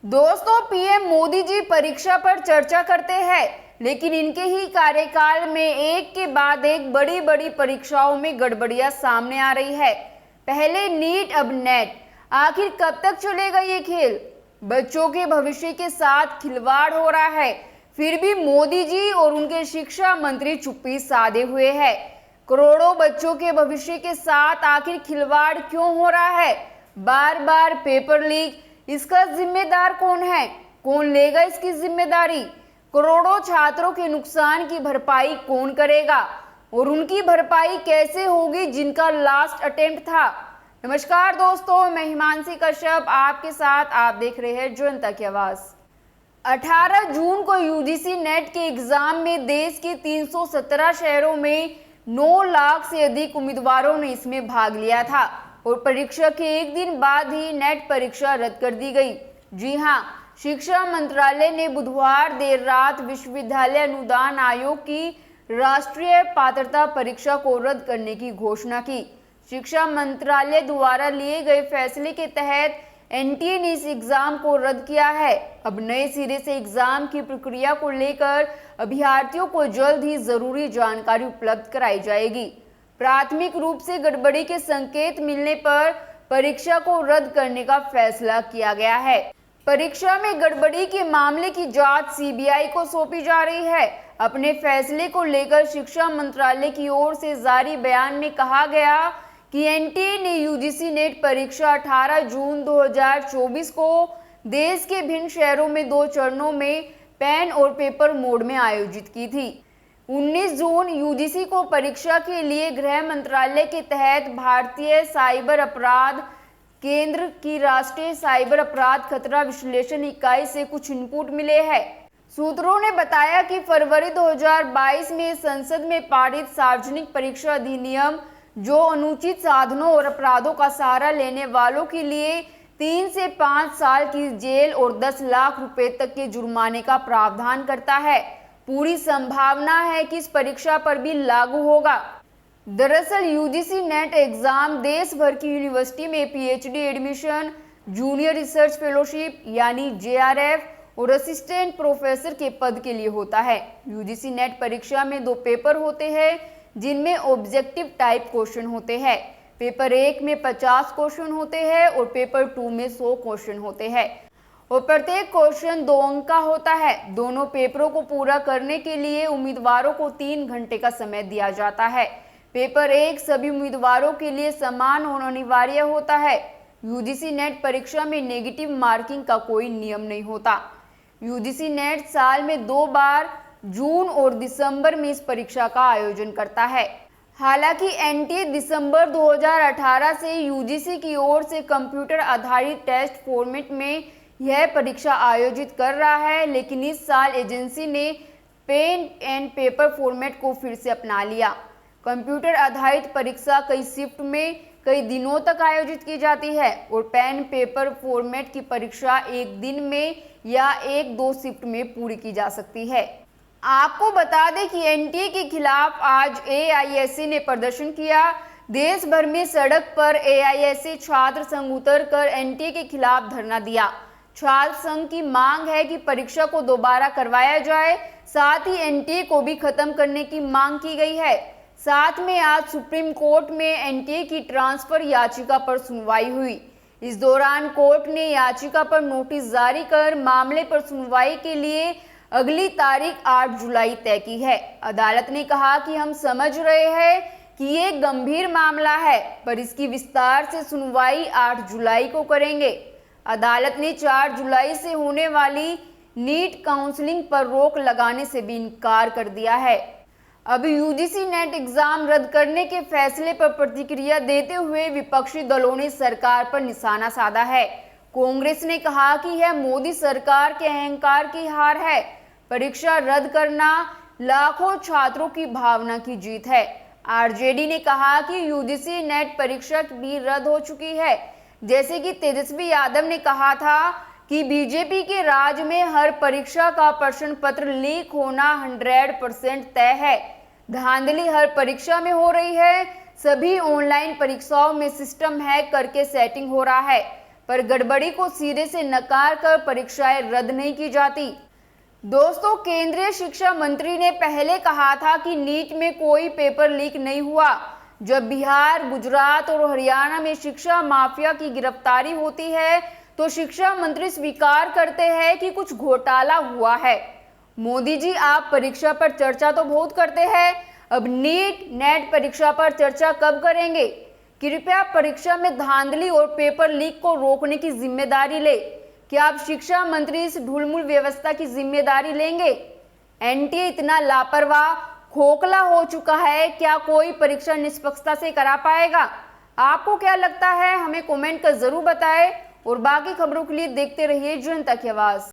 दोस्तों, पीएम मोदी जी परीक्षा पर चर्चा करते हैं, लेकिन इनके ही कार्यकाल में एक के बाद एक बड़ी बड़ी परीक्षाओं में गड़बड़ियां सामने आ रही है। पहले नीट, अब नेट। आखिर कब तक चलेगा ये खेल? बच्चों के भविष्य के साथ खिलवाड़ हो रहा है, फिर भी मोदी जी और उनके शिक्षा मंत्री चुप्पी साधे हुए हैं। करोड़ों बच्चों के भविष्य के साथ आखिर खिलवाड़ क्यों हो रहा है? बार बार पेपर लीक, इसका जिम्मेदार कौन है? कौन लेगा इसकी जिम्मेदारी? करोड़ों छात्रों के नुकसान की भरपाई कौन करेगा? और उनकी भरपाई कैसे होगी जिनका लास्ट अटेम्प्ट था? नमस्कार दोस्तों, मैं हिमांशी कश्यप आपके साथ। आप देख रहे हैं जनता की आवाज। 18 जून को यूजीसी नेट के एग्जाम में देश के 317 शहरों में 9 लाख से अधिक उम्मीदवारों ने इसमें भाग लिया था और परीक्षा के एक दिन बाद ही नेट परीक्षा रद्द कर दी गई। जी हां, शिक्षा मंत्रालय ने बुधवार देर रात विश्वविद्यालय अनुदान आयोग की राष्ट्रीय पात्रता परीक्षा को रद्द करने की घोषणा की। शिक्षा मंत्रालय द्वारा लिए गए फैसले के तहत एनटीए ने इस एग्जाम को रद्द किया है। अब नए सिरे से एग्जाम की प्रक्रिया को लेकर अभ्यर्थियों को जल्द ही जरूरी जानकारी उपलब्ध कराई जाएगी। प्राथमिक रूप से गड़बड़ी के संकेत मिलने पर परीक्षा को रद्द करने का फैसला किया गया है। परीक्षा में गड़बड़ी के मामले की जांच सीबीआई को सौंपी जा रही है। अपने फैसले को लेकर शिक्षा मंत्रालय की ओर से जारी बयान में कहा गया कि एनटीए ने यूजीसी नेट परीक्षा 18 जून 2024 को देश के भिन्न शहरों में 2 चरणों में पेन और पेपर मोड में आयोजित की थी। 19 जून यूजीसी को परीक्षा के लिए गृह मंत्रालय के तहत भारतीय साइबर अपराध केंद्र की राष्ट्रीय साइबर अपराध खतरा विश्लेषण इकाई से कुछ इनपुट मिले हैं। सूत्रों ने बताया कि फरवरी 2022 में संसद में पारित सार्वजनिक परीक्षा अधिनियम, जो अनुचित साधनों और अपराधों का सहारा लेने वालों के लिए 3 से 5 साल की जेल और 10 लाख रुपए तक के जुर्माने का प्रावधान करता है, पूरी संभावना है कि इस परीक्षा पर भी लागू होगा। दरअसल यूजीसी नेट एग्जाम देश भर की यूनिवर्सिटी में PhD admission, junior research fellowship यानी जेआरएफ और असिस्टेंट प्रोफेसर के पद के लिए होता है। यूजीसी नेट परीक्षा में 2 पेपर होते हैं, जिनमें ऑब्जेक्टिव टाइप क्वेश्चन होते हैं। पेपर 1 में 50 क्वेश्चन होते हैं और पेपर 2 में 100 क्वेश्चन होते हैं और प्रत्येक क्वेश्चन 2 अंक का होता है। दोनों पेपरों को पूरा करने के लिए उम्मीदवारों को 3 घंटे का समय दिया जाता है। पेपर 1 सभी उम्मीदवारों के लिए समान और अनिवार्य होता है। यूजीसी नेट परीक्षा में नेगेटिव मार्किंग का कोई नियम नहीं होता। यूजीसी नेट साल में 2 बार जून और दिसंबर में इस परीक्षा का आयोजन करता है। हालांकि एनटीए दिसंबर 2018 से यूजीसी की ओर से कंप्यूटर आधारित टेस्ट फॉर्मेट में यह परीक्षा आयोजित कर रहा है, लेकिन इस साल एजेंसी ने पेन एंड पेपर फॉर्मेट को फिर से अपना लिया। कंप्यूटर आधारित परीक्षा कई शिफ्ट में कई दिनों तक आयोजित की जाती है और पेन पेपर फॉर्मेट की परीक्षा एक दिन में या 1-2 शिफ्ट में पूरी की जा सकती है। आपको बता दें कि एनटीए के खिलाफ आज एआईएससी ने प्रदर्शन किया। देश भर में सड़क पर एआईएससी छात्र संघ उतरकर एनटीए के खिलाफ धरना दिया। छात्र संघ की मांग है कि परीक्षा को दोबारा करवाया जाए, साथ ही एनटीए को भी खत्म करने की मांग की गई है। साथ में आज सुप्रीम कोर्ट में एनटीए की ट्रांसफर याचिका पर सुनवाई हुई। इस दौरान कोर्ट ने याचिका पर नोटिस जारी कर मामले पर सुनवाई के लिए अगली तारीख 8 जुलाई तय की है। अदालत ने कहा कि हम समझ रहे हैं कि ये गंभीर मामला है, पर इसकी विस्तार से सुनवाई 8 जुलाई को करेंगे। अदालत ने 4 जुलाई से होने वाली नीट काउंसलिंग पर रोक लगाने से भी इनकार कर दिया है। अब यूजीसी नेट एग्जाम रद्द करने के फैसले पर प्रतिक्रिया देते हुए विपक्षी दलों ने सरकार पर निशाना साधा है। कांग्रेस ने कहा कि यह मोदी सरकार के अहंकार की हार है। परीक्षा रद्द करना लाखों छात्रों की भावना की जीत है। आरजेडी ने कहा कि यूजीसी नेट परीक्षा भी रद्द हो चुकी है। जैसे कि तेजस्वी यादव ने कहा था कि बीजेपी के राज में हर परीक्षा का प्रश्न पत्र लीक होना 100% तय है। धांधली हर परीक्षा में हो रही है। सभी ऑनलाइन परीक्षाओं में सिस्टम हैक करके सेटिंग हो रहा है। पर गड़बड़ी को सिरे से नकार कर परीक्षाएं रद्द नहीं की जाती। दोस्तों, केंद्रीय शिक्षा मंत्री ने पहले कहा था कि नीट में कोई पेपर लीक नहीं हुआ। जब बिहार, गुजरात और हरियाणा में शिक्षा माफिया की गिरफ्तारी होती है तो शिक्षा मंत्री स्वीकार करते हैं कि कुछ घोटाला हुआ है। मोदी जी, आप परीक्षा पर चर्चा तो बहुत करते हैं, अब नीट नेट परीक्षा पर चर्चा कब करेंगे? कृपया परीक्षा में धांधली और पेपर लीक को रोकने की जिम्मेदारी ले। क्या आप शिक्षा मंत्री इस ढुलमुल व्यवस्था की जिम्मेदारी लेंगे? एनटीए इतना लापरवाह, खोखला हो चुका है, क्या कोई परीक्षा निष्पक्षता से करा पाएगा? आपको क्या लगता है? हमें कमेंट कर जरूर बताएं और बाकी खबरों के लिए देखते रहिए जनता की आवाज।